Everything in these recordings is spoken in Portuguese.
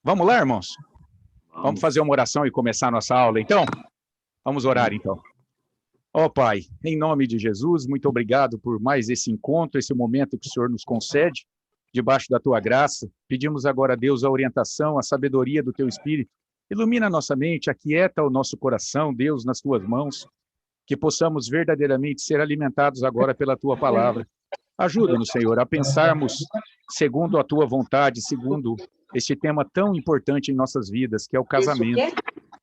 Vamos lá, irmãos? Vamos fazer uma oração e começar a nossa aula, então? Vamos orar, então. Ó Pai, em nome de Jesus, muito obrigado por mais esse encontro, esse momento que o Senhor nos concede, debaixo da Tua graça. Pedimos agora a Deus a orientação, a sabedoria do Teu Espírito. Ilumina a nossa mente, aquieta o nosso coração, Deus, nas Tuas mãos, que possamos verdadeiramente ser alimentados agora pela Tua palavra. Ajuda-nos, Senhor, a pensarmos segundo a Tua vontade, segundo este tema tão importante em nossas vidas, que é o casamento.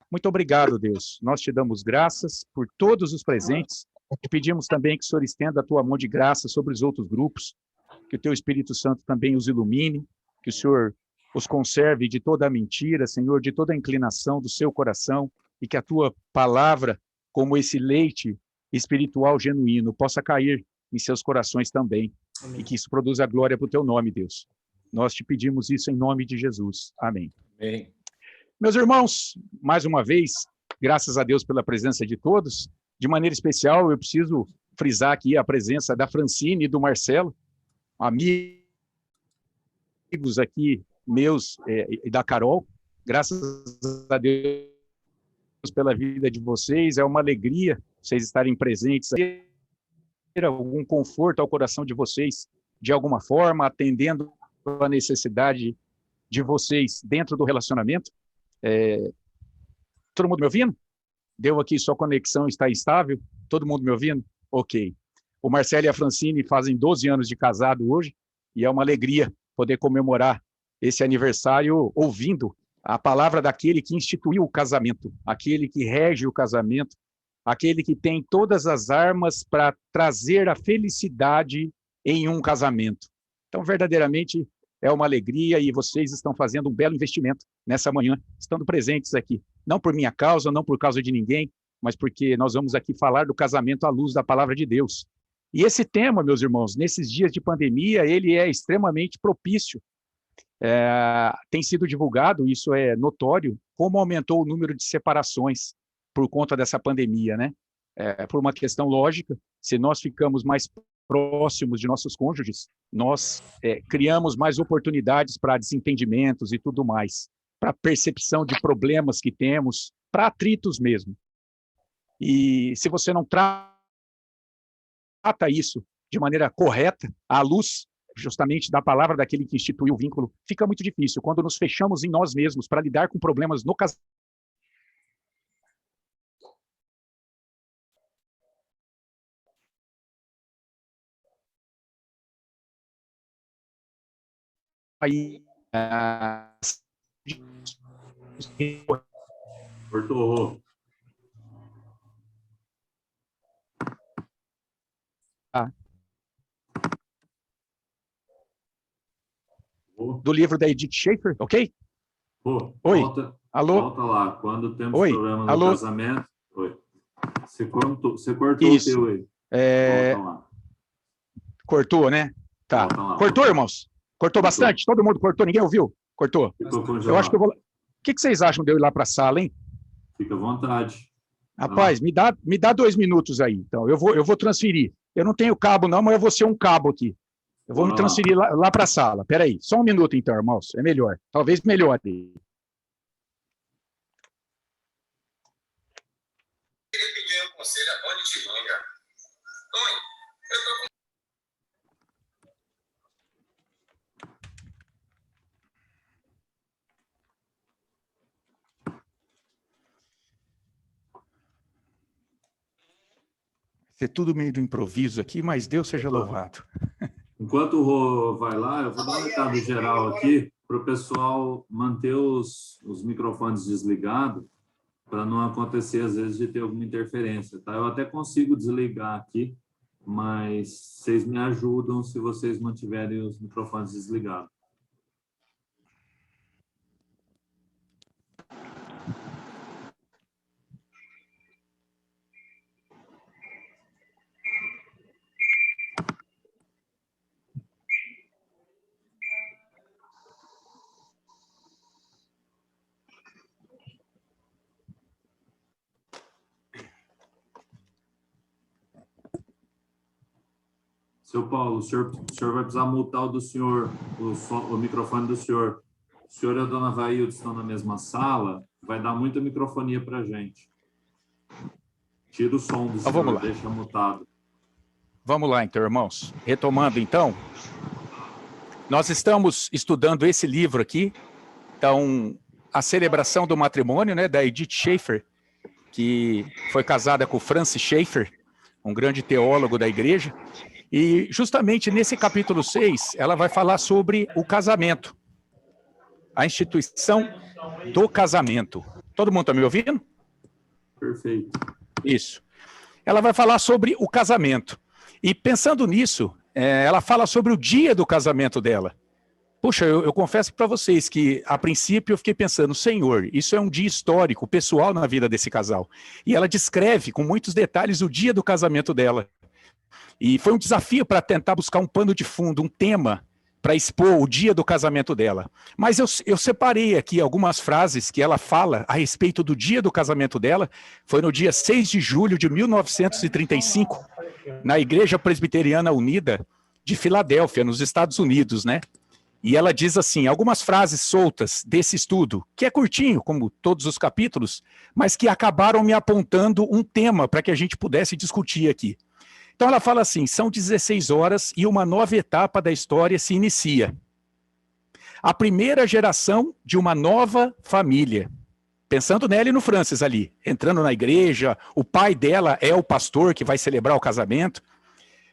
Muito obrigado, Deus. Nós te damos graças por todos os presentes. Te pedimos também que o Senhor estenda a tua mão de graça sobre os outros grupos, que o teu Espírito Santo também os ilumine, que o Senhor os conserve de toda a mentira, Senhor, de toda a inclinação do seu coração, e que a tua palavra, como esse leite espiritual genuíno, possa cair em seus corações também. Amém. E que isso produza glória para o teu nome, Deus. Nós te pedimos isso em nome de Jesus. Amém. Amém. Meus irmãos, mais uma vez, graças a Deus pela presença de todos. De maneira especial, eu preciso frisar aqui a presença da Francine e do Marcelo, amigos aqui meus e da Carol. Graças a Deus pela vida de vocês. É uma alegria vocês estarem presentes aqui. Algum conforto ao coração de vocês, de alguma forma, atendendo a necessidade de vocês dentro do relacionamento. Todo mundo me ouvindo? Deu aqui, sua conexão está estável? Todo mundo me ouvindo? Ok. O Marcelo e a Francine fazem 12 anos de casado hoje, e é uma alegria poder comemorar esse aniversário ouvindo a palavra daquele que instituiu o casamento, aquele que rege o casamento, aquele que tem todas as armas para trazer a felicidade em um casamento. Então, verdadeiramente, é uma alegria e vocês estão fazendo um belo investimento nessa manhã, estando presentes aqui. Não por minha causa, não por causa de ninguém, mas porque nós vamos aqui falar do casamento à luz da palavra de Deus. E esse tema, meus irmãos, nesses dias de pandemia, ele é extremamente propício. Tem sido divulgado, isso é notório, como aumentou o número de separações por conta dessa pandemia, né? Por uma questão lógica, se nós ficamos mais próximos de nossos cônjuges, nós criamos mais oportunidades para desentendimentos e tudo mais, para percepção de problemas que temos, para atritos mesmo. E se você não trata isso de maneira correta, à luz justamente da palavra daquele que instituiu o vínculo, fica muito difícil. Quando nos fechamos em nós mesmos para lidar com problemas no casamento, aí cortou. Do livro da Edith Schaefer, ok? Oi. Alô? Volta lá. Quando temos Oi. problema no Alô? casamento. Oi. Você cortou Isso. o teu aí. Volta lá. Cortou, né? Tá. Cortou, irmãos? Cortou bastante? Todo mundo cortou? Ninguém ouviu? Cortou? Ficou congelado. Eu acho que eu vou... O que vocês acham de eu ir lá para a sala, hein? Fica à vontade. Rapaz, me dá 2 minutos aí. Então, eu vou transferir. Eu não tenho cabo, não, mas eu vou ser um cabo aqui. Eu vou me transferir lá para a sala. Espera aí, só um minuto então, irmãos. É melhor. Talvez melhore. Eu queria pedir um conselho a Tony Timanga. Tony, eu tô com... Ser tudo meio do improviso aqui, mas Deus seja louvado. Enquanto o Rô vai lá, eu vou dar um recado geral aqui para o pessoal manter os microfones desligados para não acontecer, às vezes, de ter alguma interferência. Tá? Eu até consigo desligar aqui, mas vocês me ajudam se vocês mantiverem os microfones desligados. Seu Paulo, o senhor vai precisar multar o do senhor, o microfone do senhor. O senhor e a dona Vailde estão na mesma sala, vai dar muita microfonia para a gente. Tira o som do senhor, deixa mutado. Vamos lá, então, irmãos. Retomando, então, nós estamos estudando esse livro aqui, então, A Celebração do Matrimônio, né, da Edith Schaeffer, que foi casada com Francis Schaeffer, um grande teólogo da igreja, e justamente nesse capítulo 6, ela vai falar sobre o casamento, a instituição do casamento. Todo mundo está me ouvindo? Perfeito. Isso. Ela vai falar sobre o casamento. E pensando nisso, ela fala sobre o dia do casamento dela. Puxa, eu confesso para vocês que, a princípio, eu fiquei pensando, Senhor, isso é um dia histórico, pessoal na vida desse casal. E ela descreve com muitos detalhes o dia do casamento dela. E foi um desafio para tentar buscar um pano de fundo, um tema, para expor o dia do casamento dela. Mas eu separei aqui algumas frases que ela fala a respeito do dia do casamento dela. Foi no dia 6 de julho de 1935, na Igreja Presbiteriana Unida de Filadélfia, nos Estados Unidos, né? E ela diz assim, algumas frases soltas desse estudo, que é curtinho, como todos os capítulos, mas que acabaram me apontando um tema para que a gente pudesse discutir aqui. Então ela fala assim, são 16 horas e uma nova etapa da história se inicia. A primeira geração de uma nova família. Pensando nela e no Francis ali, entrando na igreja, o pai dela é o pastor que vai celebrar o casamento,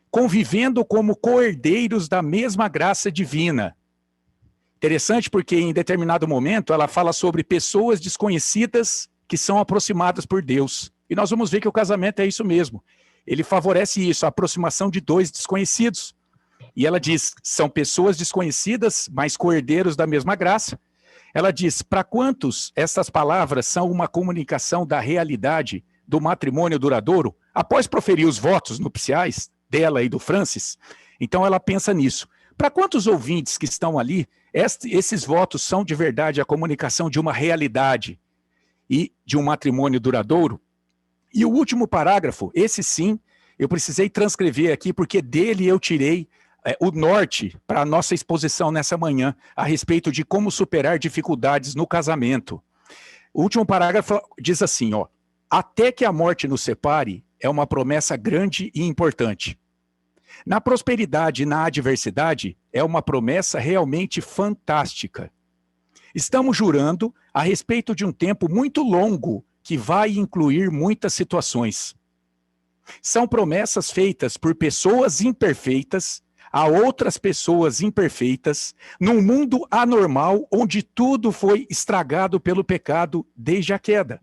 convivendo como co-herdeiros da mesma graça divina. Interessante porque em determinado momento ela fala sobre pessoas desconhecidas que são aproximadas por Deus. E nós vamos ver que o casamento é isso mesmo. Ele favorece isso, a aproximação de dois desconhecidos. E ela diz, são pessoas desconhecidas, mas co-herdeiros da mesma graça. Ela diz, para quantos estas palavras são uma comunicação da realidade do matrimônio duradouro? Após proferir os votos nupciais dela e do Francis, então ela pensa nisso. Para quantos ouvintes que estão ali, esses votos são de verdade a comunicação de uma realidade e de um matrimônio duradouro? E o último parágrafo, esse sim, eu precisei transcrever aqui, porque dele eu tirei o norte para a nossa exposição nessa manhã, a respeito de como superar dificuldades no casamento. O último parágrafo diz assim, ó, até que a morte nos separe, é uma promessa grande e importante. Na prosperidade e na adversidade, é uma promessa realmente fantástica. Estamos jurando a respeito de um tempo muito longo, que vai incluir muitas situações. São promessas feitas por pessoas imperfeitas a outras pessoas imperfeitas, num mundo anormal onde tudo foi estragado pelo pecado desde a queda.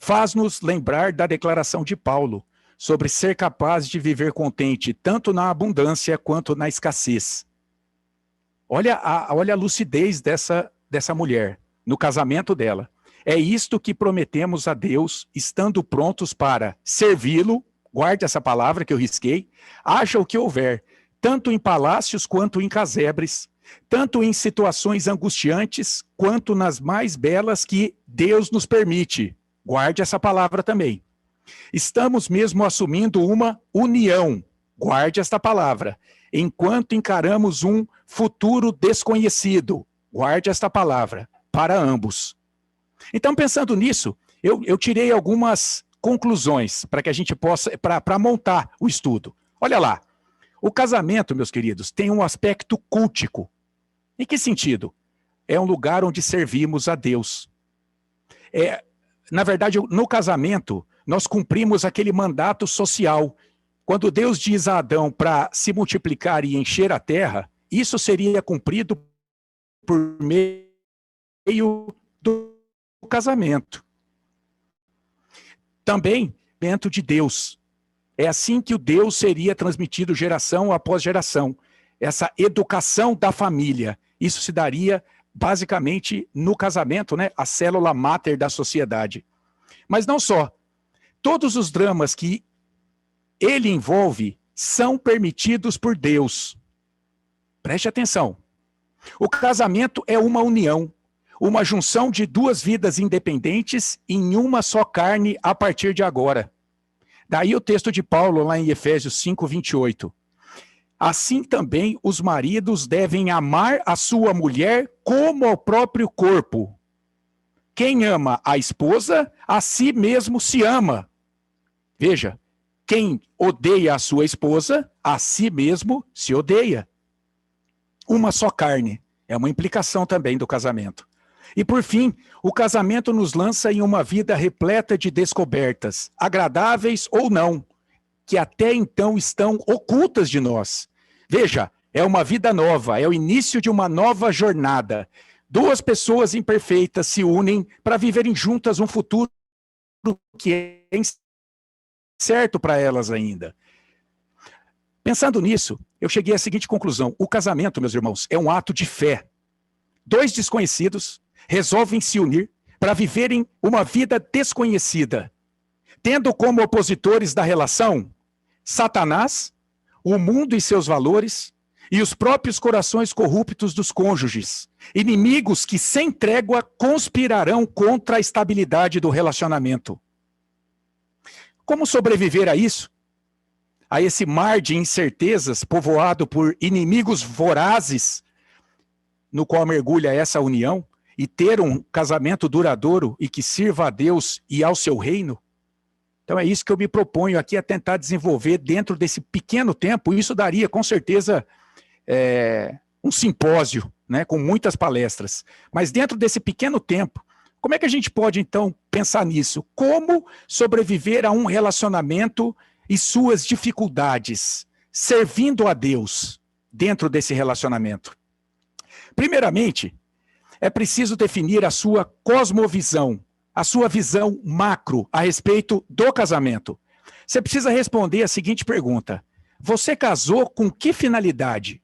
Faz-nos lembrar da declaração de Paulo sobre ser capaz de viver contente tanto na abundância quanto na escassez. Olha a lucidez dessa mulher, no casamento dela. É isto que prometemos a Deus, estando prontos para servi-lo, guarde essa palavra que eu risquei, haja o que houver, tanto em palácios quanto em casebres, tanto em situações angustiantes, quanto nas mais belas que Deus nos permite. Guarde essa palavra também. Estamos mesmo assumindo uma união, guarde esta palavra, enquanto encaramos um futuro desconhecido, guarde esta palavra, para ambos. Então, pensando nisso, eu tirei algumas conclusões para que a gente possa, para montar o estudo. Olha lá, o casamento, meus queridos, tem um aspecto cultico. Em que sentido? É um lugar onde servimos a Deus. Na verdade, no casamento, nós cumprimos aquele mandato social. Quando Deus diz a Adão para se multiplicar e encher a terra, isso seria cumprido por meio do casamento. Também dentro de Deus. É assim que o Deus seria transmitido geração após geração. Essa educação da família. Isso se daria basicamente no casamento, né? A célula máter da sociedade. Mas não só. Todos os dramas que ele envolve são permitidos por Deus. Preste atenção. O casamento é uma união, uma junção de duas vidas independentes em uma só carne a partir de agora. Daí o texto de Paulo lá em Efésios 5:28. assim também os maridos devem amar a sua mulher como ao próprio corpo. Quem ama a esposa, a si mesmo se ama. Veja, quem odeia a sua esposa, a si mesmo se odeia. Uma só carne. É uma implicação também do casamento. E por fim, o casamento nos lança em uma vida repleta de descobertas, agradáveis ou não, que até então estão ocultas de nós. Veja, é uma vida nova, é o início de uma nova jornada. Duas pessoas imperfeitas se unem para viverem juntas um futuro que é incerto para elas ainda. Pensando nisso, eu cheguei à seguinte conclusão: o casamento, meus irmãos, é um ato de fé. Dois desconhecidos resolvem se unir para viverem uma vida desconhecida, tendo como opositores da relação Satanás, o mundo e seus valores, e os próprios corações corruptos dos cônjuges, inimigos que sem trégua conspirarão contra a estabilidade do relacionamento. Como sobreviver a isso? A esse mar de incertezas povoado por inimigos vorazes, no qual mergulha essa união, e ter um casamento duradouro e que sirva a Deus e ao seu reino? Então é isso que eu me proponho aqui a tentar desenvolver dentro desse pequeno tempo. Isso daria, com certeza, um simpósio, né, com muitas palestras. Mas dentro desse pequeno tempo, como é que a gente pode, então, pensar nisso? Como sobreviver a um relacionamento e suas dificuldades, servindo a Deus dentro desse relacionamento? Primeiramente, é preciso definir a sua cosmovisão, a sua visão macro a respeito do casamento. Você precisa responder a seguinte pergunta: você casou com que finalidade?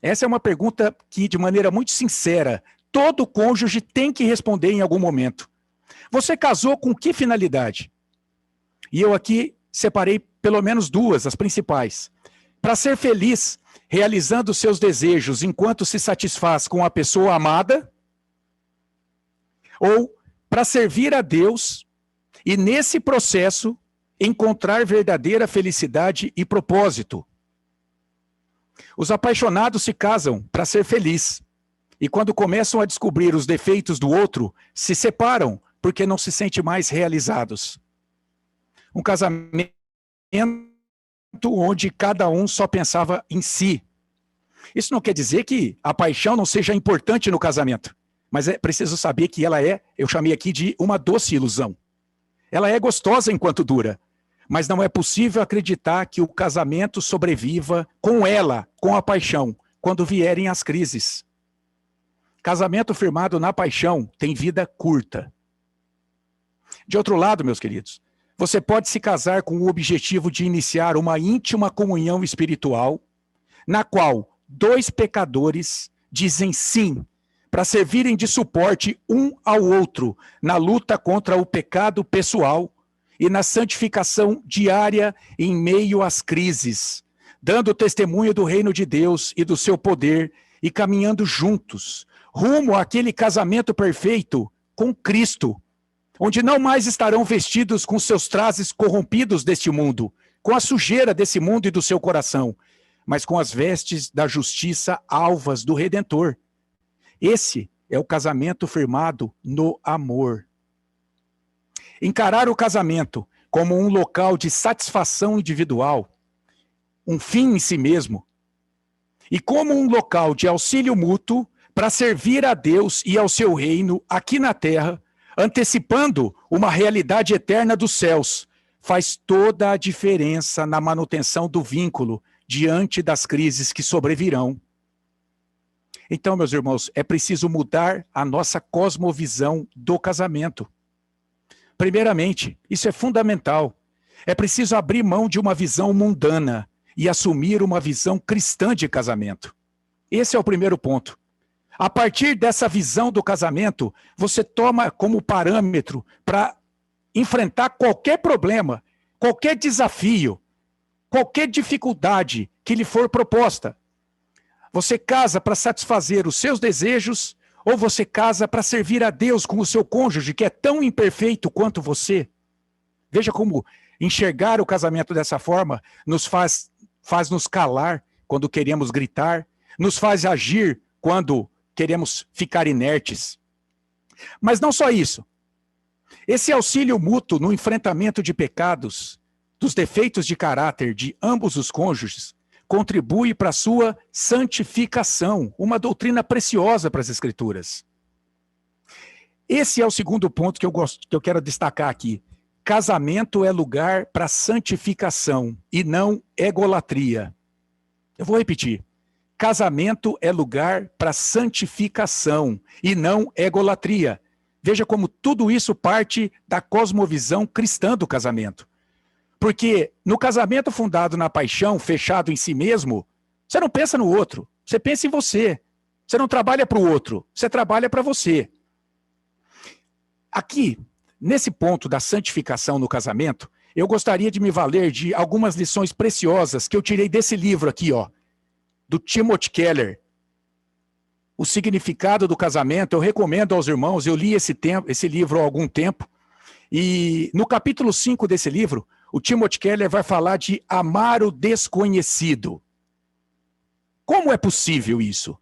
Essa é uma pergunta que, de maneira muito sincera, todo cônjuge tem que responder em algum momento. Você casou com que finalidade? E eu aqui separei pelo menos duas, as principais. Para ser feliz, realizando seus desejos enquanto se satisfaz com a pessoa amada, ou para servir a Deus e, nesse processo, encontrar verdadeira felicidade e propósito. Os apaixonados se casam para ser feliz, e quando começam a descobrir os defeitos do outro, se separam porque não se sentem mais realizados. Um casamento onde cada um só pensava em si. Isso não quer dizer que a paixão não seja importante no casamento, mas é preciso saber que ela é, eu chamei aqui de uma doce ilusão. Ela é gostosa enquanto dura, mas não é possível acreditar que o casamento sobreviva com ela, com a paixão, quando vierem as crises. Casamento firmado na paixão tem vida curta. De outro lado, meus queridos, você pode se casar com o objetivo de iniciar uma íntima comunhão espiritual, na qual dois pecadores dizem sim, para servirem de suporte um ao outro na luta contra o pecado pessoal e na santificação diária em meio às crises, dando testemunho do reino de Deus e do seu poder e caminhando juntos, rumo àquele casamento perfeito com Cristo, onde não mais estarão vestidos com seus trajes corrompidos deste mundo, com a sujeira desse mundo e do seu coração, mas com as vestes da justiça alvas do Redentor. Esse é o casamento firmado no amor. Encarar o casamento como um local de satisfação individual, um fim em si mesmo, e como um local de auxílio mútuo para servir a Deus e ao seu reino aqui na terra, antecipando uma realidade eterna dos céus, faz toda a diferença na manutenção do vínculo diante das crises que sobrevirão. Então, meus irmãos, é preciso mudar a nossa cosmovisão do casamento. Primeiramente, isso é fundamental. É preciso abrir mão de uma visão mundana e assumir uma visão cristã de casamento. Esse é o primeiro ponto. A partir dessa visão do casamento, você toma como parâmetro para enfrentar qualquer problema, qualquer desafio, qualquer dificuldade que lhe for proposta. Você casa para satisfazer os seus desejos ou você casa para servir a Deus com o seu cônjuge, que é tão imperfeito quanto você? Veja como enxergar o casamento dessa forma nos faz faz-nos calar quando queremos gritar, nos faz agir quando queremos ficar inertes. Mas não só isso. Esse auxílio mútuo no enfrentamento de pecados, dos defeitos de caráter de ambos os cônjuges, contribui para a sua santificação, uma doutrina preciosa para as Escrituras. Esse é o segundo ponto que eu quero destacar aqui. Casamento é lugar para santificação e não egolatria. Eu vou repetir. Casamento é lugar para santificação e não egolatria. Veja como tudo isso parte da cosmovisão cristã do casamento. Porque no casamento fundado na paixão, fechado em si mesmo, você não pensa no outro, você pensa em você. Você não trabalha para o outro, você trabalha para você. Aqui, nesse ponto da santificação no casamento, eu gostaria de me valer de algumas lições preciosas que eu tirei desse livro aqui, ó, do Timothy Keller. O Significado do Casamento. Eu recomendo aos irmãos, eu li esse livro há algum tempo, e no capítulo 5 desse livro, o Timothy Keller vai falar de amar o desconhecido. Como é possível isso?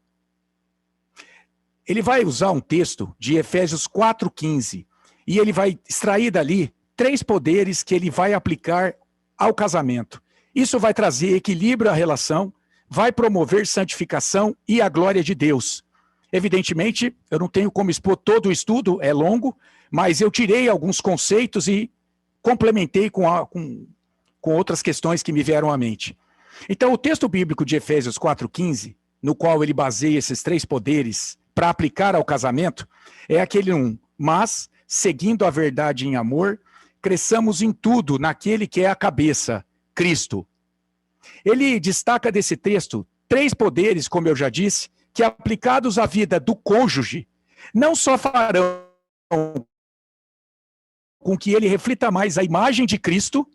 Ele vai usar um texto de Efésios 4,15 e ele vai extrair dali 3 poderes que ele vai aplicar ao casamento. Isso vai trazer equilíbrio à relação, vai promover santificação e a glória de Deus. Evidentemente, eu não tenho como expor todo o estudo, é longo, mas eu tirei alguns conceitos e complementei com outras questões que me vieram à mente. Então, o texto bíblico de Efésios 4,15, no qual ele baseia esses 3 poderes para aplicar ao casamento, é aquele 1. Mas, seguindo a verdade em amor, cresçamos em tudo naquele que é a cabeça, Cristo. Ele destaca desse texto 3 poderes, como eu já disse, que aplicados à vida do cônjuge, não só farão com que ele reflita mais a imagem de Cristo,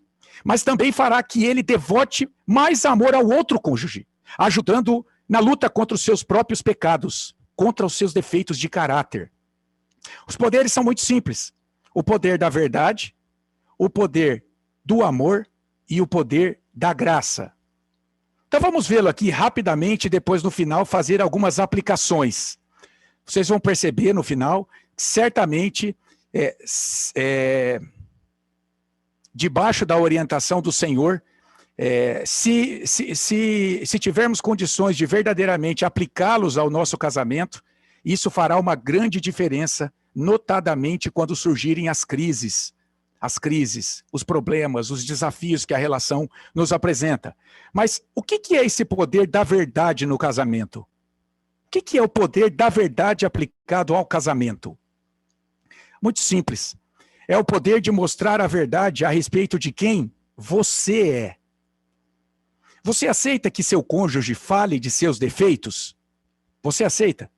mas também fará que ele devote mais amor ao outro cônjuge, ajudando na luta contra os seus próprios pecados, contra os seus defeitos de caráter. Os poderes são muito simples. O poder da verdade, o poder do amor e o poder da graça. Então vamos vê-lo aqui rapidamente e depois no final fazer algumas aplicações. Vocês vão perceber no final, certamente, debaixo da orientação do Senhor, se tivermos condições de verdadeiramente aplicá-los ao nosso casamento, isso fará uma grande diferença, notadamente quando surgirem as crises, os problemas, os desafios que a relação nos apresenta. Mas o que é esse poder da verdade no casamento? O que é o poder da verdade aplicado ao casamento? Muito simples. É o poder de mostrar a verdade a respeito de quem você é. Você aceita que seu cônjuge fale de seus defeitos? Você aceita?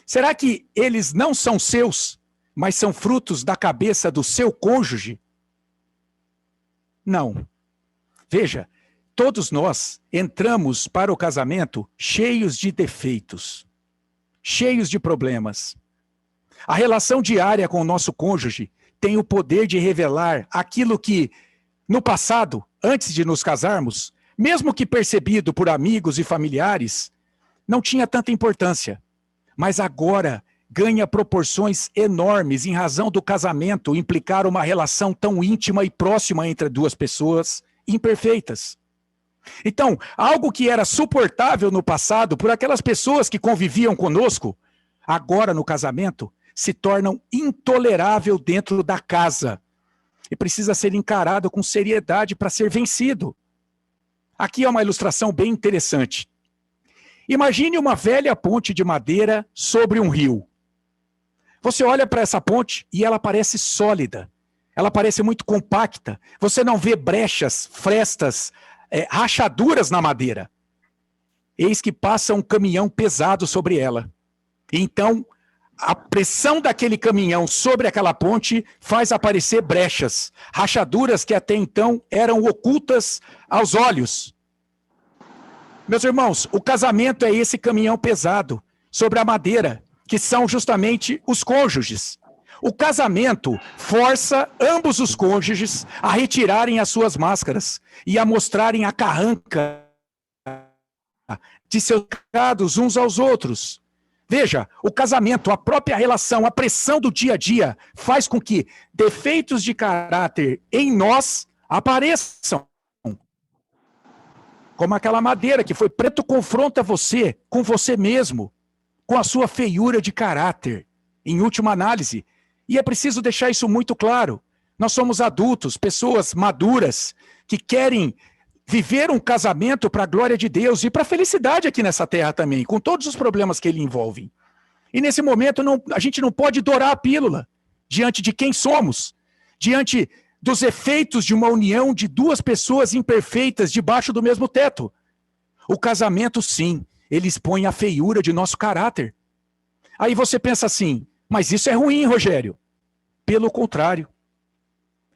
Será que eles não são seus, mas são frutos da cabeça do seu cônjuge? Não. Veja, todos nós entramos para o casamento cheios de defeitos, cheios de problemas. A relação diária com o nosso cônjuge tem o poder de revelar aquilo que, no passado, antes de nos casarmos, mesmo que percebido por amigos e familiares, não tinha tanta importância. Mas agora ganha proporções enormes em razão do casamento implicar uma relação tão íntima e próxima entre 2 pessoas imperfeitas. Então, algo que era suportável no passado por aquelas pessoas que conviviam conosco, agora no casamento, se tornam intolerável dentro da casa e precisa ser encarado com seriedade para ser vencido. Aqui é uma ilustração bem interessante. Imagine uma velha ponte de madeira sobre um rio. Você olha para essa ponte e ela parece sólida, ela parece muito compacta, você não vê brechas, frestas, rachaduras na madeira. Eis que passa um caminhão pesado sobre ela. Então, a pressão daquele caminhão sobre aquela ponte faz aparecer brechas, rachaduras que até então eram ocultas aos olhos. Meus irmãos, o casamento é esse caminhão pesado sobre a madeira, que são justamente os cônjuges. O casamento força ambos os cônjuges a retirarem as suas máscaras e a mostrarem a carranca de seus pecados uns aos outros. Veja, o casamento, a própria relação, a pressão do dia a dia faz com que defeitos de caráter em nós apareçam. Como aquela madeira que foi preto confronta você com você mesmo, com a sua feiura de caráter, em última análise. E é preciso deixar isso muito claro. Nós somos adultos, pessoas maduras, que querem viver um casamento para a glória de Deus e para a felicidade aqui nessa terra também, com todos os problemas que ele envolve. E nesse momento a gente não pode dourar a pílula diante de quem somos, diante dos efeitos de uma união de duas pessoas imperfeitas debaixo do mesmo teto. O casamento, sim, ele expõe a feiura de nosso caráter. Aí você pensa assim, mas isso é ruim, Rogério. Pelo contrário.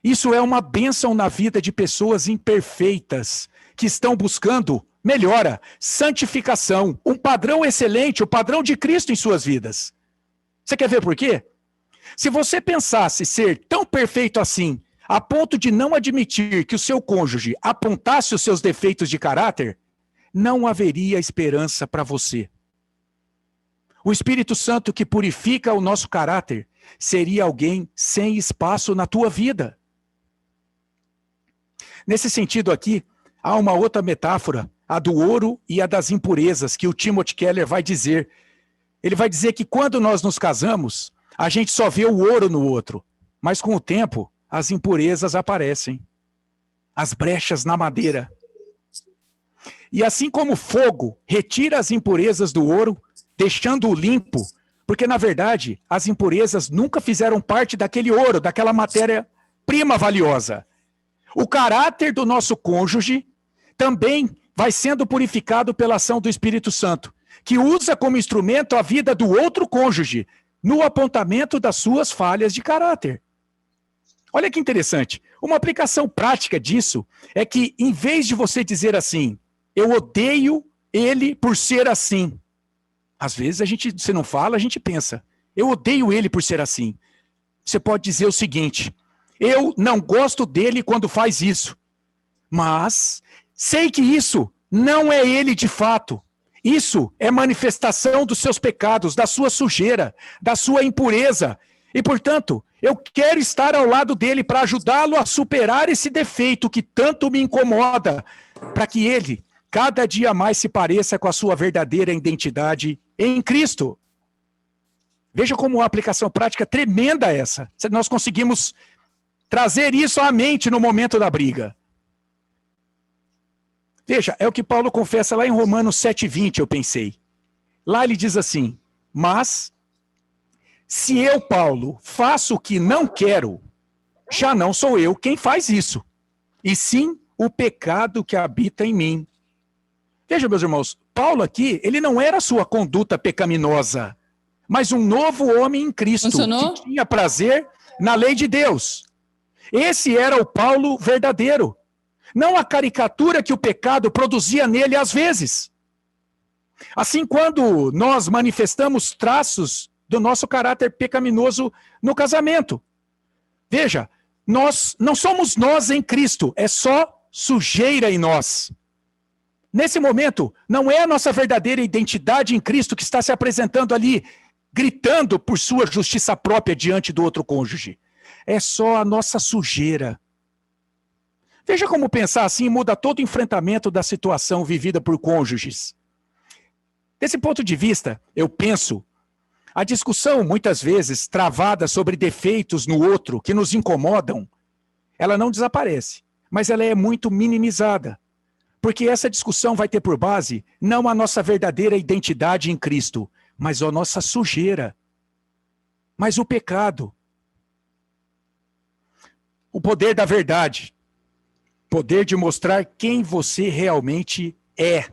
Isso é uma bênção na vida de pessoas imperfeitas que estão buscando melhora, santificação, um padrão excelente, o padrão de Cristo em suas vidas. Você quer ver por quê? Se você pensasse ser tão perfeito assim, a ponto de não admitir que o seu cônjuge apontasse os seus defeitos de caráter, não haveria esperança para você. O Espírito Santo que purifica o nosso caráter seria alguém sem espaço na tua vida. Nesse sentido aqui, há uma outra metáfora, a do ouro e a das impurezas, que o Timothy Keller vai dizer. Ele vai dizer que quando nós nos casamos, a gente só vê o ouro no outro, mas com o tempo, as impurezas aparecem, as brechas na madeira. E assim como o fogo retira as impurezas do ouro, deixando-o limpo, porque na verdade as impurezas nunca fizeram parte daquele ouro, daquela matéria-prima valiosa. O caráter do nosso cônjuge também vai sendo purificado pela ação do Espírito Santo, que usa como instrumento a vida do outro cônjuge no apontamento das suas falhas de caráter. Olha que interessante. Uma aplicação prática disso é que, em vez de você dizer assim, eu odeio ele por ser assim. Às vezes você não fala, a gente pensa, eu odeio ele por ser assim. Você pode dizer o seguinte, eu não gosto dele quando faz isso, mas sei que isso não é ele de fato. Isso é manifestação dos seus pecados, da sua sujeira, da sua impureza. E, portanto, eu quero estar ao lado dele para ajudá-lo a superar esse defeito que tanto me incomoda, para que ele cada dia mais se pareça com a sua verdadeira identidade em Cristo. Veja como uma aplicação prática tremenda essa. Nós conseguimos trazer isso à mente no momento da briga. Veja, é o que Paulo confessa lá em Romanos 7,20, eu pensei. Lá ele diz assim, mas se eu, Paulo, faço o que não quero, já não sou eu quem faz isso, e sim o pecado que habita em mim. Veja, meus irmãos, Paulo aqui, ele não era sua conduta pecaminosa, mas um novo homem em Cristo, que tinha prazer na lei de Deus. Esse era o Paulo verdadeiro, não a caricatura que o pecado produzia nele às vezes. Assim, quando nós manifestamos traços do nosso caráter pecaminoso no casamento, veja, nós não somos nós em Cristo, é só sujeira em nós. Nesse momento, não é a nossa verdadeira identidade em Cristo que está se apresentando ali, gritando por sua justiça própria diante do outro cônjuge. É só a nossa sujeira. Veja como pensar assim muda todo o enfrentamento da situação vivida por cônjuges. Desse ponto de vista, eu penso, a discussão, muitas vezes, travada sobre defeitos no outro que nos incomodam, ela não desaparece, mas ela é muito minimizada. Porque essa discussão vai ter por base não a nossa verdadeira identidade em Cristo, mas a nossa sujeira, mas o pecado. O poder da verdade, poder de mostrar quem você realmente é.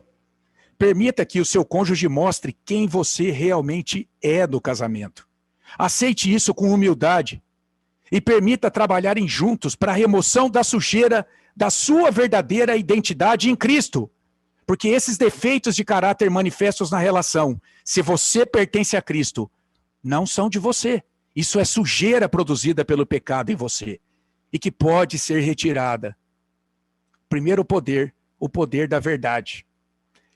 Permita que o seu cônjuge mostre quem você realmente é no casamento. Aceite isso com humildade e permita trabalharem juntos para a remoção da sujeira da sua verdadeira identidade em Cristo. Porque esses defeitos de caráter manifestos na relação, se você pertence a Cristo, não são de você. Isso é sujeira produzida pelo pecado em você e que pode ser retirada. Primeiro poder, o poder da verdade.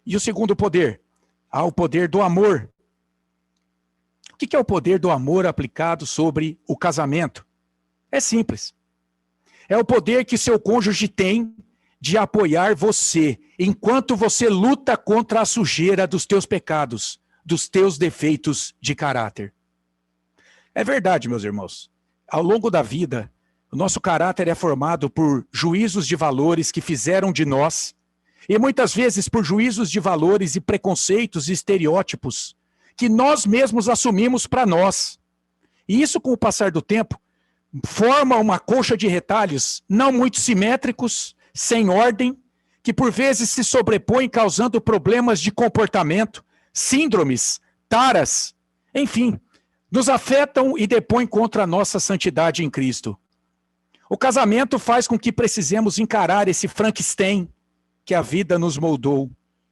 E o segundo poder, o poder do amor. O que é o poder do amor aplicado sobre o casamento? É simples. É o poder que seu cônjuge tem de apoiar você, enquanto você luta contra a sujeira dos teus pecados, dos teus defeitos de caráter. É verdade, meus irmãos. Ao longo da vida, o nosso caráter é formado por juízos de valores que fizeram de nós, e muitas vezes por juízos de valores e preconceitos e estereótipos que nós mesmos assumimos para nós. E isso, com o passar do tempo, forma uma colcha de retalhos não muito simétricos, sem ordem, que por vezes se sobrepõem causando problemas de comportamento, síndromes, taras, enfim, nos afetam e depõem contra a nossa santidade em Cristo. O casamento faz com que precisemos encarar esse Frankenstein que a vida nos moldou.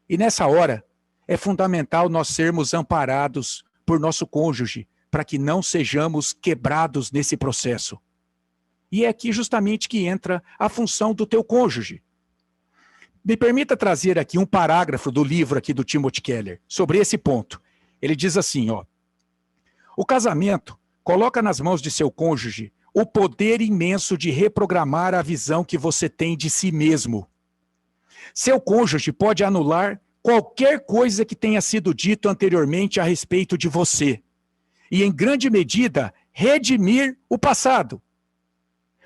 E nessa hora, é fundamental nós sermos amparados por nosso cônjuge, para que não sejamos quebrados nesse processo. E é aqui justamente que entra a função do teu cônjuge. Me permita trazer aqui um parágrafo do livro aqui do Timothy Keller, sobre esse ponto. Ele diz assim, o casamento coloca nas mãos de seu cônjuge o poder imenso de reprogramar a visão que você tem de si mesmo. Seu cônjuge pode anular qualquer coisa que tenha sido dito anteriormente a respeito de você. E, em grande medida, redimir o passado.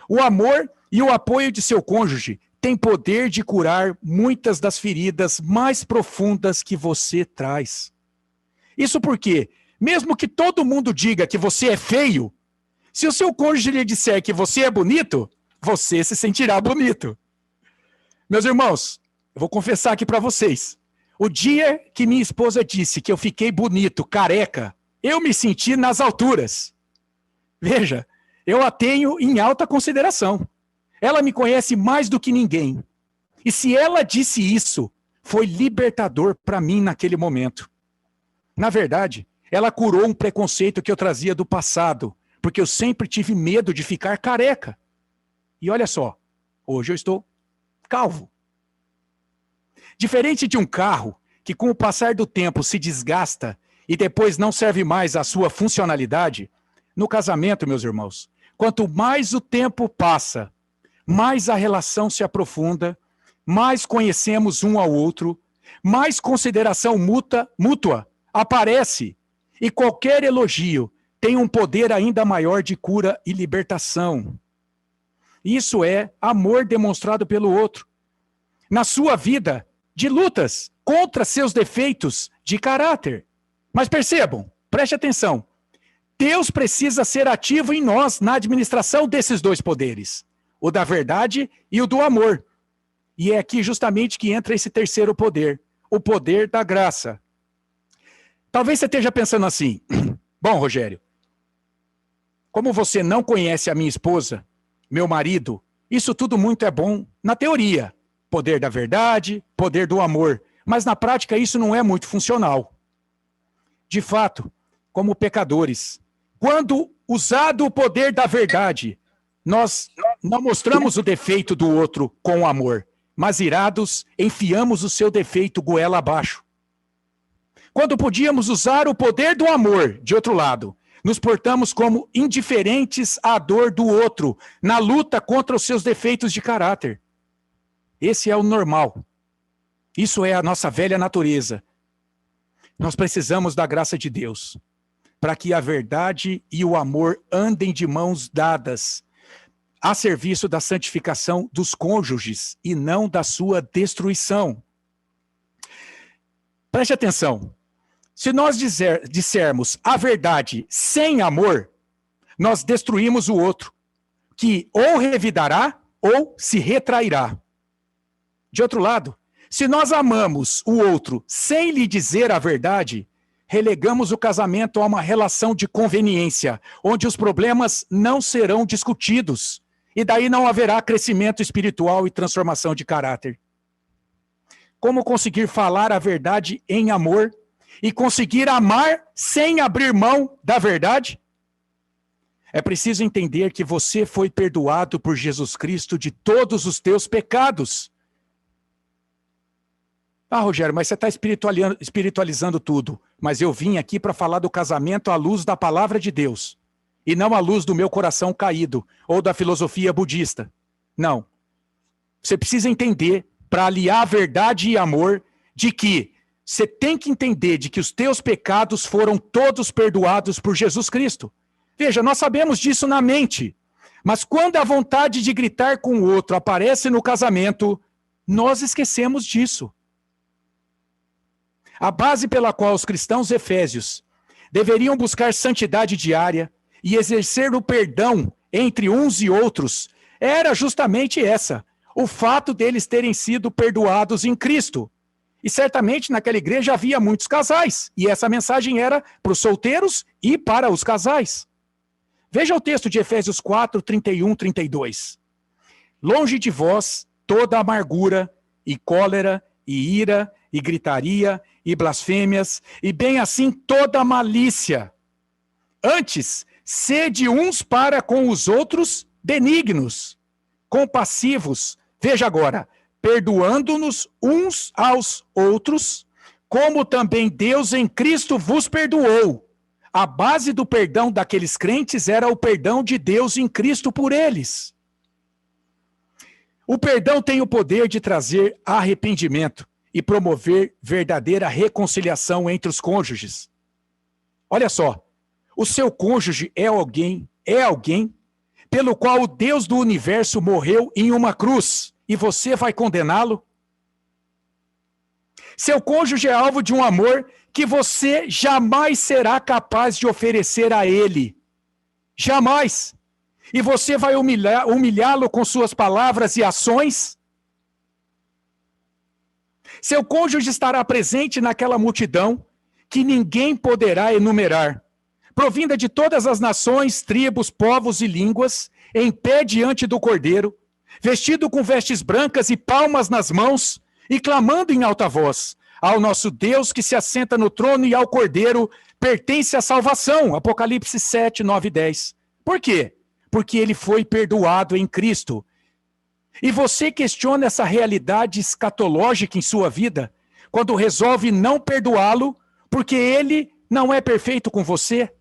O amor e o apoio de seu cônjuge têm poder de curar muitas das feridas mais profundas que você traz. Isso porque, mesmo que todo mundo diga que você é feio, se o seu cônjuge lhe disser que você é bonito, você se sentirá bonito. Meus irmãos, eu vou confessar aqui para vocês. O dia que minha esposa disse que eu fiquei bonito, careca, eu me senti nas alturas. Veja, eu a tenho em alta consideração. Ela me conhece mais do que ninguém. E se ela disse isso, foi libertador para mim naquele momento. Na verdade, ela curou um preconceito que eu trazia do passado, porque eu sempre tive medo de ficar careca. E olha só, hoje eu estou calvo. Diferente de um carro que com o passar do tempo se desgasta e depois não serve mais à sua funcionalidade, no casamento, meus irmãos, quanto mais o tempo passa, mais a relação se aprofunda, mais conhecemos um ao outro, mais consideração mútua aparece, e qualquer elogio tem um poder ainda maior de cura e libertação. Isso é amor demonstrado pelo outro. Na sua vida, de lutas contra seus defeitos de caráter. Mas percebam, preste atenção, Deus precisa ser ativo em nós na administração desses dois poderes, o da verdade e o do amor. E é aqui justamente que entra esse terceiro poder, o poder da graça. Talvez você esteja pensando assim, bom, Rogério, como você não conhece a minha esposa, meu marido, isso tudo muito é bom na teoria. Poder da verdade, poder do amor. Mas na prática isso não é muito funcional. De fato, como pecadores, quando usado o poder da verdade, nós não mostramos o defeito do outro com amor, mas irados, enfiamos o seu defeito goela abaixo. Quando podíamos usar o poder do amor, de outro lado, nos portamos como indiferentes à dor do outro, na luta contra os seus defeitos de caráter. Esse é o normal. Isso é a nossa velha natureza. Nós precisamos da graça de Deus, para que a verdade e o amor andem de mãos dadas, a serviço da santificação dos cônjuges e não da sua destruição. Preste atenção. Se nós dissermos a verdade sem amor, nós destruímos o outro, que ou revidará ou se retrairá. De outro lado, se nós amamos o outro sem lhe dizer a verdade, relegamos o casamento a uma relação de conveniência, onde os problemas não serão discutidos, e daí não haverá crescimento espiritual e transformação de caráter. Como conseguir falar a verdade em amor e conseguir amar sem abrir mão da verdade? É preciso entender que você foi perdoado por Jesus Cristo de todos os teus pecados. Ah, Rogério, mas você está espiritualizando tudo. Mas eu vim aqui para falar do casamento à luz da palavra de Deus. E não à luz do meu coração caído, ou da filosofia budista. Não. Você precisa entender, para aliar verdade e amor, de que você tem que entender de que os teus pecados foram todos perdoados por Jesus Cristo. Veja, nós sabemos disso na mente. Mas quando a vontade de gritar com o outro aparece no casamento, nós esquecemos disso. A base pela qual os cristãos efésios deveriam buscar santidade diária e exercer o perdão entre uns e outros era justamente essa, o fato deles terem sido perdoados em Cristo. E certamente naquela igreja havia muitos casais, e essa mensagem era para os solteiros e para os casais. Veja o texto de Efésios 4, 31, 32. Longe de vós toda amargura e cólera e ira e gritaria e blasfêmias, e bem assim toda malícia. Antes, sede uns para com os outros benignos, compassivos. Veja agora, perdoando-nos uns aos outros, como também Deus em Cristo vos perdoou. A base do perdão daqueles crentes era o perdão de Deus em Cristo por eles. O perdão tem o poder de trazer arrependimento e promover verdadeira reconciliação entre os cônjuges. Olha só, o seu cônjuge é alguém pelo qual o Deus do universo morreu em uma cruz, e você vai condená-lo? Seu cônjuge é alvo de um amor que você jamais será capaz de oferecer a ele. Jamais. E você vai humilhá-lo com suas palavras e ações? Seu cônjuge estará presente naquela multidão que ninguém poderá enumerar, provinda de todas as nações, tribos, povos e línguas, em pé diante do Cordeiro, vestido com vestes brancas e palmas nas mãos, e clamando em alta voz: ao nosso Deus que se assenta no trono e ao Cordeiro pertence a salvação. Apocalipse 7, 9 e 10. Por quê? Porque ele foi perdoado em Cristo. E você questiona essa realidade escatológica em sua vida, quando resolve não perdoá-lo, porque ele não é perfeito com você?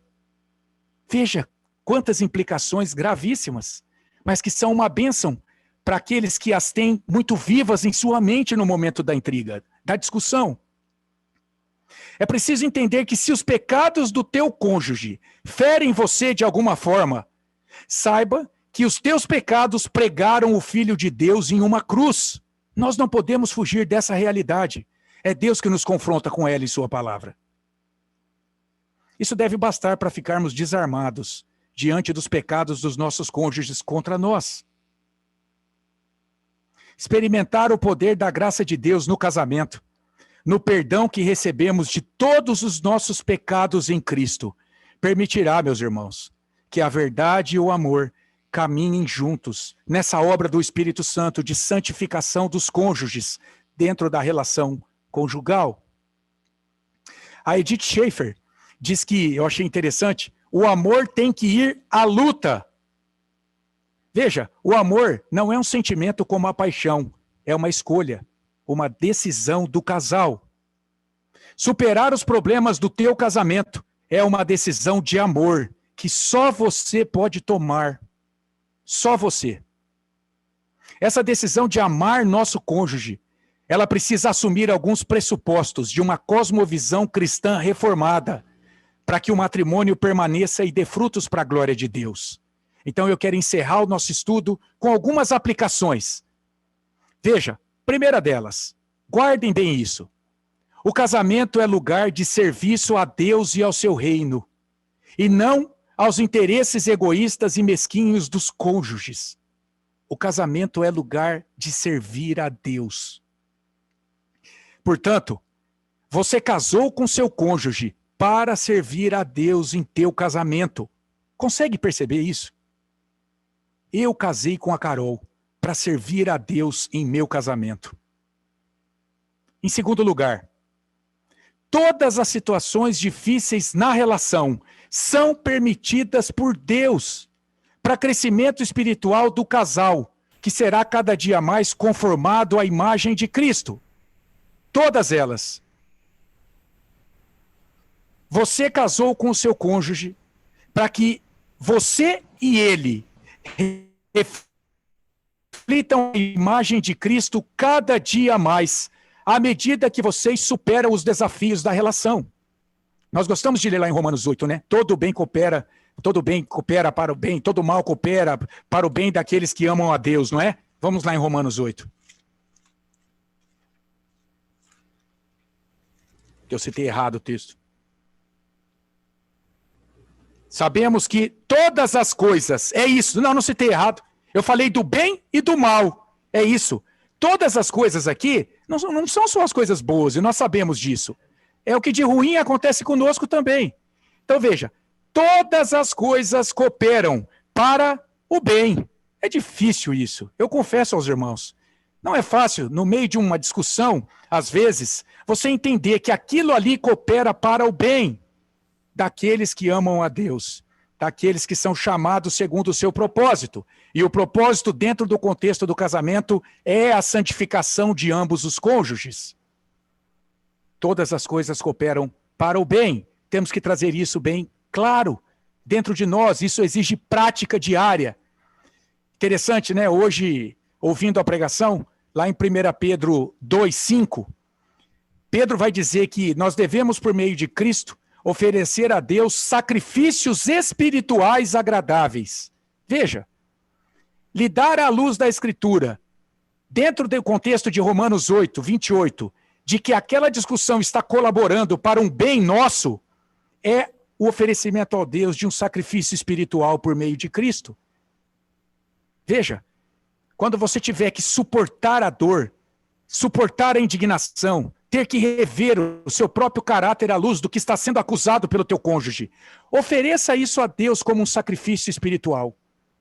Veja quantas implicações gravíssimas, mas que são uma bênção para aqueles que as têm muito vivas em sua mente no momento da intriga, da discussão. É preciso entender que se os pecados do teu cônjuge ferem você de alguma forma, saiba que os teus pecados pregaram o Filho de Deus em uma cruz. Nós não podemos fugir dessa realidade. É Deus que nos confronta com ela em sua palavra. Isso deve bastar para ficarmos desarmados diante dos pecados dos nossos cônjuges contra nós. Experimentar o poder da graça de Deus no casamento, no perdão que recebemos de todos os nossos pecados em Cristo, permitirá, meus irmãos, que a verdade e o amor caminhem juntos nessa obra do Espírito Santo de santificação dos cônjuges dentro da relação conjugal. A Edith Schaefer diz que, eu achei interessante, o amor tem que ir à luta. Veja, o amor não é um sentimento como a paixão, é uma escolha, uma decisão do casal. Superar os problemas do teu casamento é uma decisão de amor que só você pode tomar. Só você. Essa decisão de amar nosso cônjuge, ela precisa assumir alguns pressupostos de uma cosmovisão cristã reformada, para que o matrimônio permaneça e dê frutos para a glória de Deus. Então eu quero encerrar o nosso estudo com algumas aplicações. Veja, primeira delas, guardem bem isso. O casamento é lugar de serviço a Deus e ao seu reino, e não aos interesses egoístas e mesquinhos dos cônjuges. O casamento é lugar de servir a Deus. Portanto, você casou com seu cônjuge para servir a Deus em teu casamento. Consegue perceber isso? Eu casei com a Carol para servir a Deus em meu casamento. Em segundo lugar, todas as situações difíceis na relação são permitidas por Deus para crescimento espiritual do casal, que será cada dia mais conformado à imagem de Cristo. Todas elas. Você casou com o seu cônjuge para que você e ele reflitam a imagem de Cristo cada dia mais, à medida que vocês superam os desafios da relação. Nós gostamos de ler lá em Romanos 8, né? Todo bem coopera para o bem, todo mal coopera para o bem daqueles que amam a Deus, não é? Vamos lá em Romanos 8. Eu citei errado o texto. Sabemos que todas as coisas, é isso, não citei errado. Eu falei do bem e do mal, é isso. Todas as coisas aqui não são só as coisas boas, e nós sabemos disso. É o que de ruim acontece conosco também. Então veja, todas as coisas cooperam para o bem. É difícil isso, eu confesso aos irmãos. Não é fácil, no meio de uma discussão, às vezes, você entender que aquilo ali coopera para o bem daqueles que amam a Deus, daqueles que são chamados segundo o seu propósito. E o propósito dentro do contexto do casamento é a santificação de ambos os cônjuges. Todas as coisas cooperam para o bem. Temos que trazer isso bem claro dentro de nós. Isso exige prática diária. Interessante, né? Hoje, ouvindo a pregação, lá em 1 Pedro 2,5, Pedro vai dizer que nós devemos, por meio de Cristo, oferecer a Deus sacrifícios espirituais agradáveis. Veja, lidar à luz da Escritura, dentro do contexto de Romanos 8, 28, de que aquela discussão está colaborando para um bem nosso, é o oferecimento ao Deus de um sacrifício espiritual por meio de Cristo. Veja, quando você tiver que suportar a dor, suportar a indignação, ter que rever o seu próprio caráter à luz do que está sendo acusado pelo teu cônjuge, ofereça isso a Deus como um sacrifício espiritual.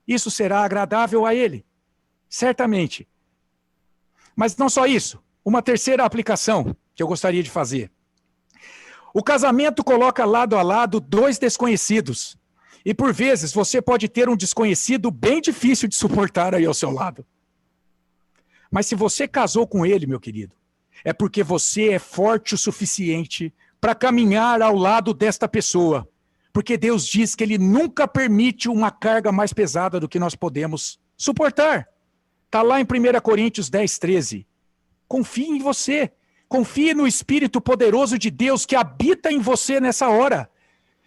Isso será agradável a Ele, certamente. Mas não só isso, uma terceira aplicação que eu gostaria de fazer. O casamento coloca lado a lado dois desconhecidos. E por vezes você pode ter um desconhecido bem difícil de suportar aí ao seu lado. Mas se você casou com ele, meu querido, é porque você é forte o suficiente para caminhar ao lado desta pessoa. Porque Deus diz que Ele nunca permite uma carga mais pesada do que nós podemos suportar. Está lá em 1 Coríntios 10, 13. Confie em você. Confie no Espírito poderoso de Deus que habita em você nessa hora.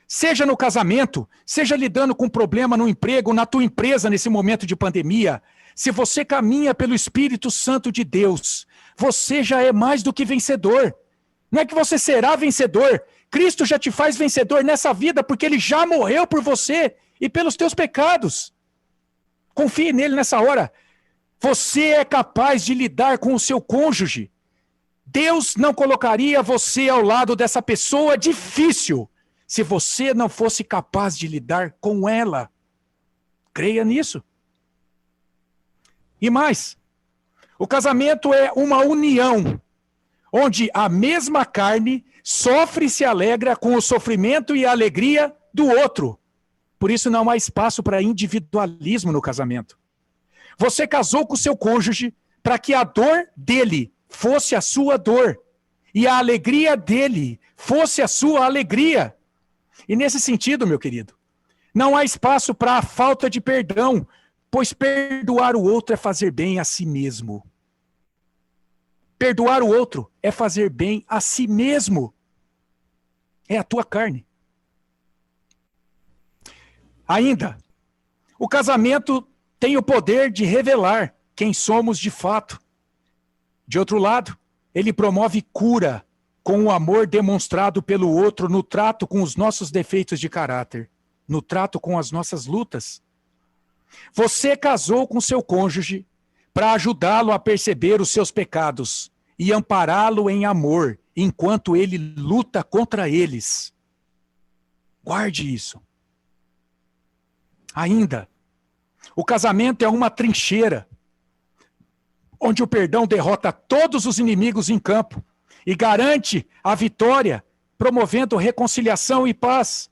Seja no casamento, seja lidando com problema no emprego, na tua empresa nesse momento de pandemia. Se você caminha pelo Espírito Santo de Deus, você já é mais do que vencedor. Não é que você será vencedor. Cristo já te faz vencedor nessa vida porque Ele já morreu por você e pelos teus pecados. Confie nele nessa hora. Você é capaz de lidar com o seu cônjuge. Deus não colocaria você ao lado dessa pessoa difícil se você não fosse capaz de lidar com ela. Creia nisso. E mais, o casamento é uma união, onde a mesma carne sofre e se alegra com o sofrimento e a alegria do outro. Por isso não há espaço para individualismo no casamento. Você casou com o seu cônjuge para que a dor dele fosse a sua dor e a alegria dele fosse a sua alegria. E nesse sentido, meu querido, não há espaço para a falta de perdão, pois perdoar o outro é fazer bem a si mesmo. Perdoar o outro é fazer bem a si mesmo. É a tua carne. Ainda, o casamento tem o poder de revelar quem somos de fato. De outro lado, ele promove cura com o amor demonstrado pelo outro no trato com os nossos defeitos de caráter, no trato com as nossas lutas. Você casou com seu cônjuge para ajudá-lo a perceber os seus pecados e ampará-lo em amor, enquanto ele luta contra eles. Guarde isso. Ainda, o casamento é uma trincheira, onde o perdão derrota todos os inimigos em campo e garante a vitória, promovendo reconciliação e paz.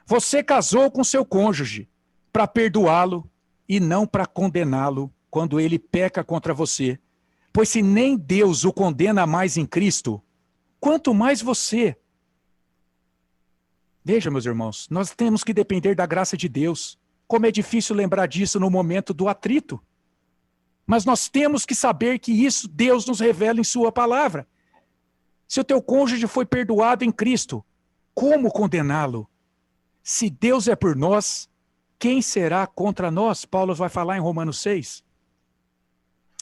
Você casou com seu cônjuge para perdoá-lo e não para condená-lo quando ele peca contra você. Pois se nem Deus o condena mais em Cristo, quanto mais você. Veja, meus irmãos, nós temos que depender da graça de Deus. Como é difícil lembrar disso no momento do atrito. Mas nós temos que saber que isso Deus nos revela em sua palavra. Se o teu cônjuge foi perdoado em Cristo, como condená-lo? Se Deus é por nós, quem será contra nós? Paulo vai falar em Romanos 6.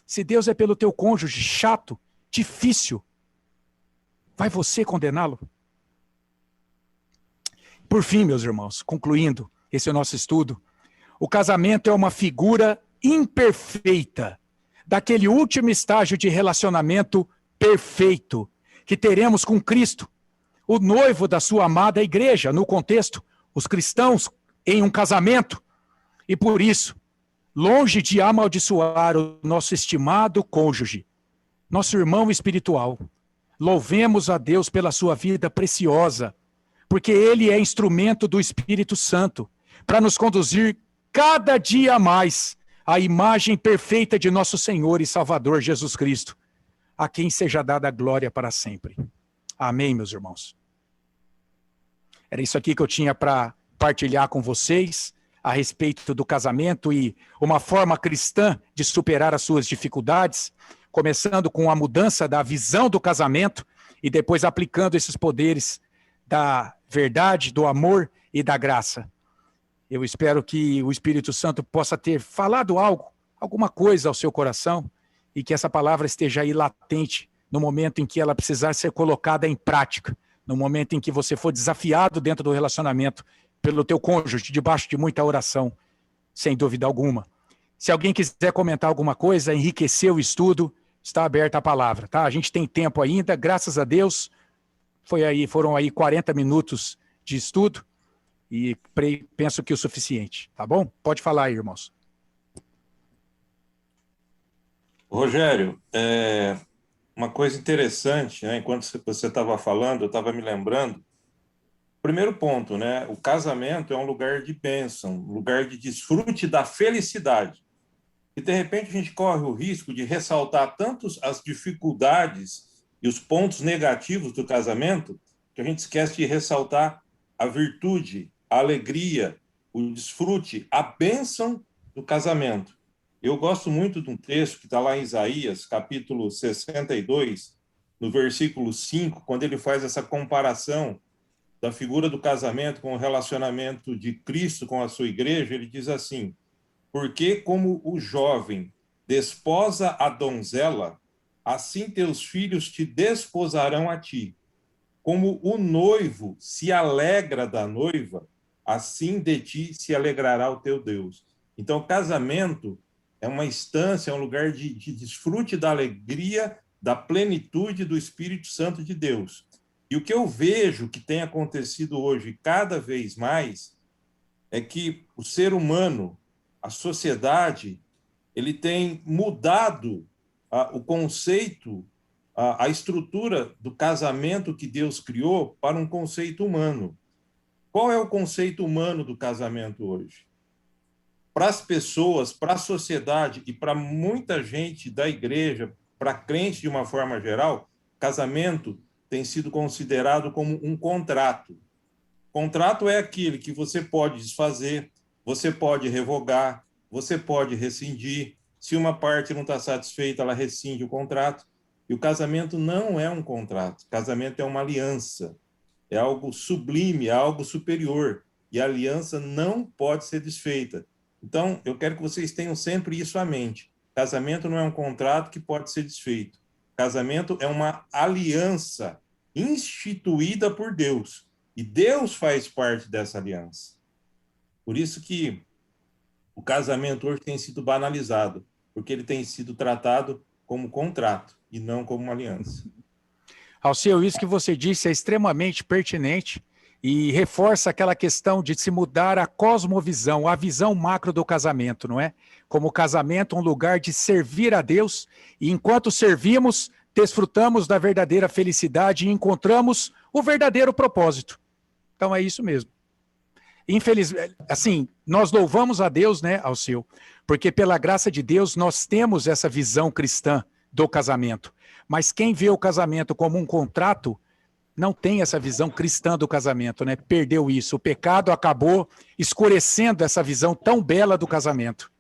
Se Deus é pelo teu cônjuge chato, difícil, vai você condená-lo? Por fim, meus irmãos, concluindo esse é o nosso estudo, o casamento é uma figura imperfeita daquele último estágio de relacionamento perfeito que teremos com Cristo, o noivo da sua amada igreja, no contexto, os cristãos em um casamento. E por isso, longe de amaldiçoar o nosso estimado cônjuge, nosso irmão espiritual, louvemos a Deus pela sua vida preciosa, porque ele é instrumento do Espírito Santo para nos conduzir cada dia mais à imagem perfeita de nosso Senhor e Salvador Jesus Cristo, a quem seja dada a glória para sempre. Amém, meus irmãos. Era isso aqui que eu tinha para partilhar com vocês a respeito do casamento e uma forma cristã de superar as suas dificuldades, começando com a mudança da visão do casamento e depois aplicando esses poderes da verdade, do amor e da graça. Eu espero que o Espírito Santo possa ter falado alguma coisa ao seu coração e que essa palavra esteja aí latente no momento em que ela precisar ser colocada em prática, no momento em que você for desafiado dentro do relacionamento pelo teu cônjuge, debaixo de muita oração, sem dúvida alguma. Se alguém quiser comentar alguma coisa, enriquecer o estudo, está aberta a palavra, tá? A gente tem tempo ainda, graças a Deus. Foram aí 40 minutos de estudo e penso que o suficiente, tá bom? Pode falar aí, irmãos. Rogério, uma coisa interessante, né? Enquanto você estava falando, eu estava me lembrando. Primeiro ponto, né? O casamento é um lugar de bênção, um lugar de desfrute da felicidade. E, de repente, a gente corre o risco de ressaltar tanto as dificuldades e os pontos negativos do casamento, que a gente esquece de ressaltar a virtude, a alegria, o desfrute, a bênção do casamento. Eu gosto muito de um texto que está lá em Isaías, capítulo 62, no versículo 5, quando ele faz essa comparação da figura do casamento com o relacionamento de Cristo com a sua igreja. Ele diz assim: porque como o jovem desposa a donzela, assim teus filhos te desposarão a ti. Como o noivo se alegra da noiva, assim de ti se alegrará o teu Deus. Então, o casamento é uma instância, é um lugar de desfrute da alegria, da plenitude do Espírito Santo de Deus. E o que eu vejo que tem acontecido hoje cada vez mais é que o ser humano, a sociedade, ele tem mudado o conceito, a estrutura do casamento que Deus criou para um conceito humano. Qual é o conceito humano do casamento hoje? Para as pessoas, para a sociedade e para muita gente da igreja, para crente de uma forma geral, casamento tem sido considerado como um contrato. Contrato é aquele que você pode desfazer, você pode revogar, você pode rescindir. Se uma parte não está satisfeita, ela rescinde o contrato. E o casamento não é um contrato. Casamento é uma aliança. É algo sublime, é algo superior. E a aliança não pode ser desfeita. Então, eu quero que vocês tenham sempre isso à mente. Casamento não é um contrato que pode ser desfeito. Casamento é uma aliança instituída por Deus. E Deus faz parte dessa aliança. Por isso que o casamento hoje tem sido banalizado, porque ele tem sido tratado como contrato e não como uma aliança. Alceu, isso que você disse é extremamente pertinente e reforça aquela questão de se mudar a cosmovisão, a visão macro do casamento, não é? Como o casamento um lugar de servir a Deus, e enquanto servimos, desfrutamos da verdadeira felicidade e encontramos o verdadeiro propósito. Então é isso mesmo. infelizmente, assim, nós louvamos a Deus, né, Alceu, porque pela graça de Deus nós temos essa visão cristã do casamento. Mas quem vê o casamento como um contrato, não tem essa visão cristã do casamento, né? Perdeu isso. O pecado acabou escurecendo essa visão tão bela do casamento.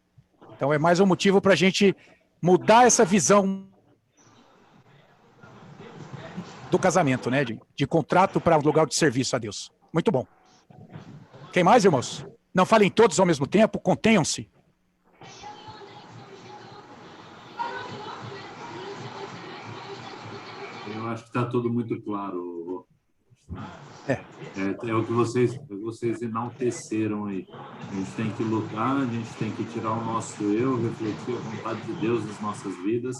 Então é mais um motivo para a gente mudar essa visão do casamento, né? De contrato para lugar de serviço a Deus. Muito bom. Quem mais, irmãos? Não falem todos ao mesmo tempo, contenham-se. Eu acho que está tudo muito claro. É o que vocês enalteceram aí. A gente tem que lutar, a gente tem que tirar o nosso eu, refletir a vontade de Deus nas nossas vidas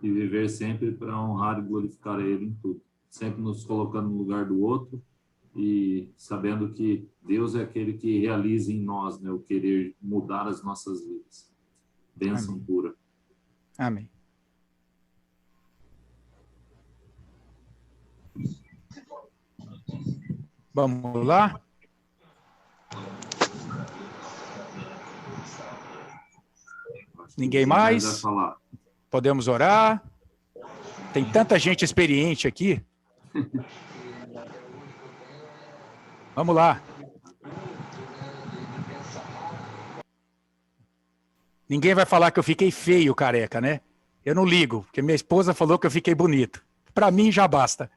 e viver sempre para honrar e glorificar Ele em tudo. Sempre nos colocando no lugar do outro e sabendo que Deus é aquele que realiza em nós, né, o querer mudar as nossas vidas. Bênção Amém. pura. Amém. Vamos lá? Ninguém mais? Podemos orar? Tem tanta gente experiente aqui. Vamos lá. Ninguém vai falar que eu fiquei feio, careca, né? Eu não ligo, porque minha esposa falou que eu fiquei bonito. Para mim já basta.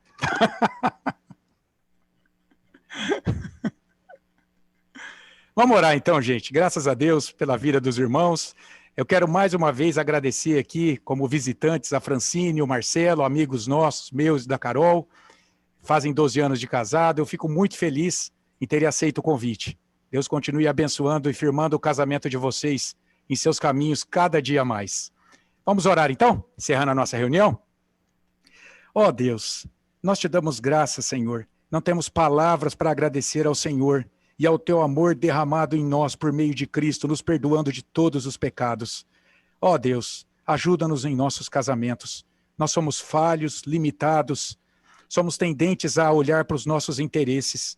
Vamos orar então, gente. Graças a Deus pela vida dos irmãos. Eu quero mais uma vez agradecer aqui, como visitantes, a Francine, o Marcelo, amigos nossos, meus da Carol. Fazem 12 anos de casado. Eu fico muito feliz em terem aceito o convite. Deus continue abençoando e firmando o casamento de vocês em seus caminhos cada dia mais. Vamos orar então, encerrando a nossa reunião? Ó Deus, nós te damos graças, Senhor. Não temos palavras para agradecer ao Senhor e ao teu amor derramado em nós por meio de Cristo, nos perdoando de todos os pecados. Ó Deus, ajuda-nos em nossos casamentos. Nós somos falhos, limitados, somos tendentes a olhar para os nossos interesses.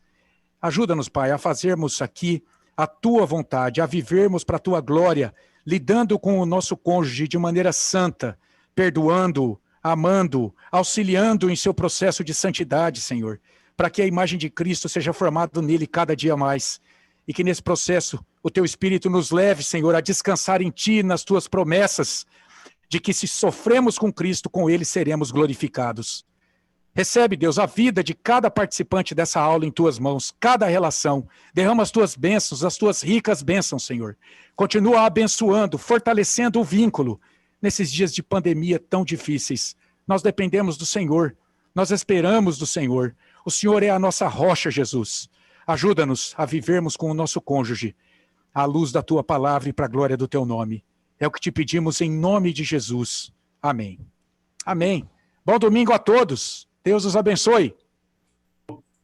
Ajuda-nos, Pai, a fazermos aqui a tua vontade, a vivermos para a tua glória, lidando com o nosso cônjuge de maneira santa, perdoando, amando, auxiliando em seu processo de santidade, Senhor, para que a imagem de Cristo seja formada nele cada dia mais. E que nesse processo o teu Espírito nos leve, Senhor, a descansar em ti, nas tuas promessas, de que se sofremos com Cristo, com ele seremos glorificados. Recebe, Deus, a vida de cada participante dessa aula em tuas mãos, cada relação. Derrama as tuas bênçãos, as tuas ricas bênçãos, Senhor. Continua abençoando, fortalecendo o vínculo nesses dias de pandemia tão difíceis. Nós dependemos do Senhor, nós esperamos do Senhor. O Senhor é a nossa rocha, Jesus. Ajuda-nos a vivermos com o nosso cônjuge, à luz da tua palavra e para a glória do teu nome. É o que te pedimos em nome de Jesus. Amém. Amém. Bom domingo a todos. Deus os abençoe.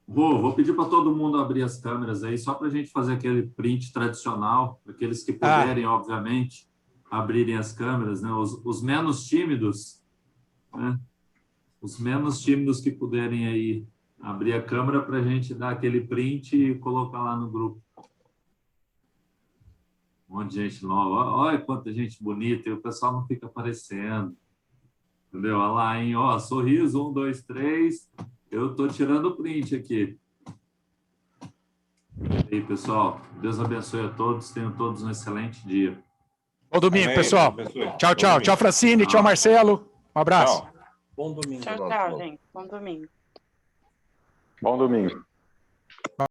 Vou pedir para todo mundo abrir as câmeras aí, só para a gente fazer aquele print tradicional, aqueles que puderem, obviamente, abrirem as câmeras, né? Os menos tímidos, né? Os menos tímidos que puderem aí abrir a câmera para a gente dar aquele print e colocar lá no grupo. Um monte de gente nova. Olha quanta gente bonita, e o pessoal não fica aparecendo. Entendeu? Olha lá, hein? Ó, sorriso, 1, 2, 3. Eu estou tirando o print aqui. E aí, pessoal, Deus abençoe a todos. Tenham todos um excelente dia. Bom domingo, Amém. pessoal. Tchau, tchau. Tchau, Francine. Tchau, Marcelo. Um abraço. Tchau. Bom domingo. Tchau, tchau, gente. Bom domingo. Bom domingo.